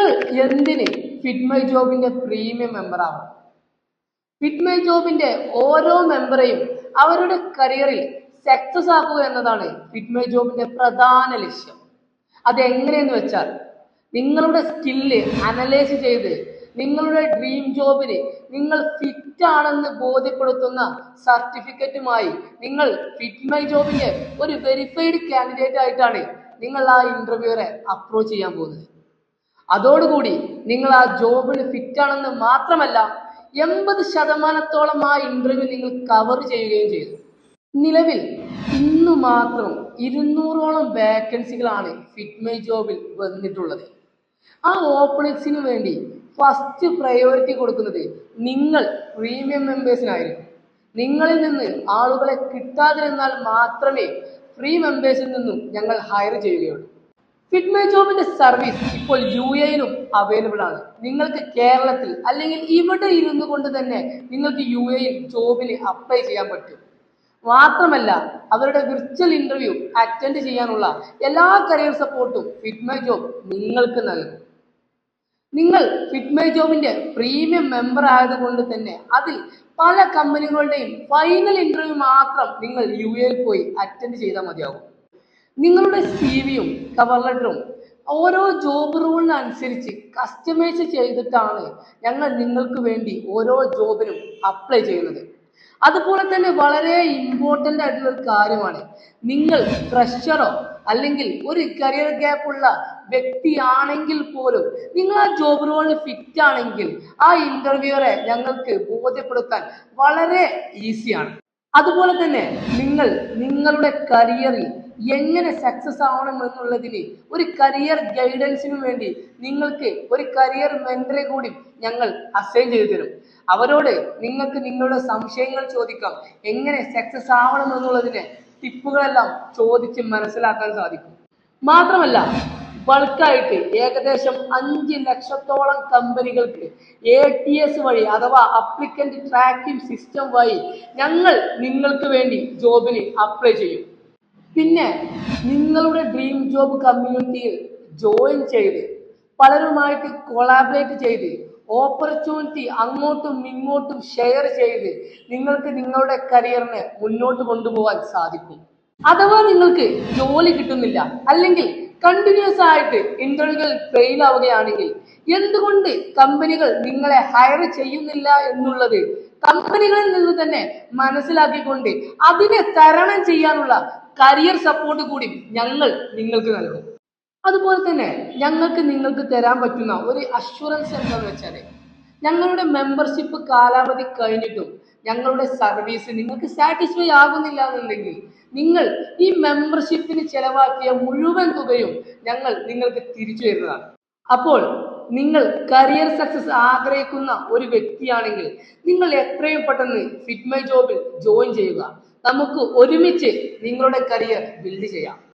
നിങ്ങൾ എന്തിന് ഫിറ്റ്മൈ ജോബിന്റെ പ്രീമിയം മെമ്പർ ആവണം? ഫിറ്റ്മൈ ജോബിന്റെ ഓരോ മെമ്പറെയും അവരുടെ കരിയറിൽ സക്സസ് ആക്കുക എന്നതാണ് ഫിറ്റ്മൈ ജോബിന്റെ പ്രധാന ലക്ഷ്യം. അതെങ്ങനെയെന്ന് വെച്ചാൽ, നിങ്ങളുടെ സ്കില്ല് അനലൈസ് ചെയ്ത് നിങ്ങളുടെ ഡ്രീം ജോബിന് നിങ്ങൾ ഫിറ്റ് ആണെന്ന് ബോധ്യപ്പെടുത്തുന്ന സർട്ടിഫിക്കറ്റുമായി നിങ്ങൾ ഫിറ്റ്മൈ ജോബിന്റെ ഒരു വെരിഫൈഡ് കാൻഡിഡേറ്റ് ആയിട്ടാണ് നിങ്ങൾ ആ ഇന്റർവ്യൂവറെ അപ്രോച്ച് ചെയ്യാൻ പോകുന്നത്. അതോടുകൂടി നിങ്ങൾ ആ ജോബിന് ഫിറ്റ് ആണെന്ന് മാത്രമല്ല, 80% ആ ഇന്റർവ്യൂ നിങ്ങൾ കവർ ചെയ്യുകയും ചെയ്തു. നിലവിൽ ഇന്നു മാത്രം 200ഓളം വേക്കൻസികളാണ് ഫിറ്റ്മൈ ജോബിൽ വന്നിട്ടുള്ളത്. ആ ഓപ്പണിങ്സിന് വേണ്ടി ഫസ്റ്റ് പ്രയോറിറ്റി കൊടുക്കുന്നത് നിങ്ങൾ പ്രീമിയം മെമ്പേഴ്സിനായിരിക്കും. നിങ്ങളിൽ നിന്ന് ആളുകളെ കിട്ടാതിരുന്നാൽ മാത്രമേ ഫ്രീ മെമ്പേഴ്സിൽ നിന്നും ഞങ്ങൾ ഹയർ ചെയ്യുകയുള്ളൂ. ഫിറ്റ്മൈ ജോബിന്റെ സർവീസ് ഇപ്പോൾ UAE-ലും അവൈലബിൾ ആണ്. നിങ്ങൾക്ക് കേരളത്തിൽ അല്ലെങ്കിൽ ഇവിടെ ഇരുന്നു കൊണ്ട് തന്നെ നിങ്ങൾക്ക് UAE ജോബിന് അപ്ലൈ ചെയ്യാൻ പറ്റും. മാത്രമല്ല, അവരുടെ വിർച്വൽ ഇന്റർവ്യൂ അറ്റൻഡ് ചെയ്യാനുള്ള എല്ലാ കരിയർ സപ്പോർട്ടും ഫിറ്റ്മൈ ജോബ് നിങ്ങൾക്ക് നൽകും. നിങ്ങൾ ഫിറ്റ്മൈ ജോബിന്റെ പ്രീമിയം മെമ്പർ ആയതുകൊണ്ട് തന്നെ അതിൽ പല കമ്പനികളുടെയും ഫൈനൽ ഇന്റർവ്യൂ മാത്രം നിങ്ങൾ UAE-ൽ പോയി അറ്റൻഡ് ചെയ്താൽ മതിയാകും. നിങ്ങളുടെ CV-യും കവർ ലെറ്ററും ഓരോ ജോബ് റൂളിനനുസരിച്ച് കസ്റ്റമൈസ് ചെയ്തിട്ടാണ് ഞങ്ങൾ നിങ്ങൾക്ക് വേണ്ടി ഓരോ ജോബിനും അപ്ലൈ ചെയ്യുന്നത്. അതുപോലെ തന്നെ വളരെ ഇമ്പോർട്ടൻ്റ് ആയിട്ടുള്ള ഒരു കാര്യമാണ്, നിങ്ങൾ ഫ്രഷറോ അല്ലെങ്കിൽ ഒരു കരിയർ ഗ്യാപ്പ് ഉള്ള വ്യക്തിയാണെങ്കിൽ പോലും നിങ്ങൾ ആ ജോബ് റോളിന് ഫിറ്റ് ആണെങ്കിൽ ആ ഇന്റർവ്യൂവറെ ഞങ്ങൾക്ക് ബോധ്യപ്പെടുത്താൻ വളരെ ഈസിയാണ്. അതുപോലെ തന്നെ നിങ്ങൾ നിങ്ങളുടെ കരിയറിൽ എങ്ങനെ സക്സസ് ആവണം എന്നുള്ളതിന് ഒരു കരിയർ ഗൈഡൻസിനു വേണ്ടി നിങ്ങൾക്ക് ഒരു കരിയർ മെന്ററെ കൂടി ഞങ്ങൾ അസൈൻ ചെയ്തു തരും. അവരോട് നിങ്ങൾക്ക് നിങ്ങളുടെ സംശയങ്ങൾ ചോദിക്കാം. എങ്ങനെ സക്സസ് ആവണം എന്നുള്ളതിന് ടിപ്പുകളെല്ലാം ചോദിച്ച് മനസ്സിലാക്കാൻ സാധിക്കും. മാത്രമല്ല, ബൾക്കായിട്ട് ഏകദേശം 5 ലക്ഷത്തോളം കമ്പനികൾക്ക് ATS വഴി അഥവാ അപ്ലിക്കന്റ് ട്രാക്കിംഗ് സിസ്റ്റം വഴി ഞങ്ങൾ നിങ്ങൾക്ക് വേണ്ടി ജോബിന് അപ്ലൈ ചെയ്യും. പിന്നെ നിങ്ങളുടെ ഡ്രീം ജോബ് കമ്മ്യൂണിറ്റിയിൽ ജോയിൻ ചെയ്ത് പലരുമായിട്ട് കൊളാബറേറ്റ് ചെയ്ത് ഓപ്പർച്യൂണിറ്റി അങ്ങോട്ടും ഇങ്ങോട്ടും ഷെയർ ചെയ്ത് നിങ്ങൾക്ക് നിങ്ങളുടെ കരിയറിനെ മുന്നോട്ട് കൊണ്ടുപോകാൻ സാധിക്കും. അഥവാ നിങ്ങൾക്ക് ജോലി കിട്ടുന്നില്ല അല്ലെങ്കിൽ കണ്ടിന്യൂസ് ആയിട്ട് ഇന്റർവ്യൂകൾ ഫെയിൽ ആവുകയാണെങ്കിൽ എന്തുകൊണ്ട് കമ്പനികൾ നിങ്ങളെ ഹയർ ചെയ്യുന്നില്ല എന്നുള്ളത് കമ്പനികളിൽ നിന്ന് തന്നെ മനസ്സിലാക്കിക്കൊണ്ട് അതിനെ തരണം ചെയ്യാനുള്ള കരിയർ സപ്പോർട്ട് കൂടി ഞങ്ങൾ നിങ്ങൾക്ക് നൽകും. അതുപോലെ തന്നെ ഞങ്ങൾക്ക് നിങ്ങൾക്ക് തരാൻ പറ്റുന്ന ഒരു അഷ്വറൻസ് എന്താണെന്ന് വെച്ചാൽ, ഞങ്ങളുടെ മെമ്പർഷിപ്പ് കാലാവധി കഴിഞ്ഞിട്ടും ഞങ്ങളുടെ സർവീസ് നിങ്ങൾക്ക് സാറ്റിസ്ഫൈ ആകുന്നില്ല എന്നുണ്ടെങ്കിൽ നിങ്ങൾ ഈ മെമ്പർഷിപ്പിന് ചെലവാക്കിയ മുഴുവൻ തുകയും ഞങ്ങൾ നിങ്ങൾക്ക് തിരിച്ചു തരുന്നതാണ്. അപ്പോൾ നിങ്ങൾ കരിയർ സക്സസ് ആഗ്രഹിക്കുന്ന ഒരു വ്യക്തിയാണെങ്കിൽ നിങ്ങൾ എത്രയും പെട്ടെന്ന് ഫിറ്റ്മൈ ജോബിൽ ജോയിൻ ചെയ്യുക. നമുക്ക് ഒരുമിച്ച് നിങ്ങളുടെ കരിയർ ബിൽഡ് ചെയ്യാം.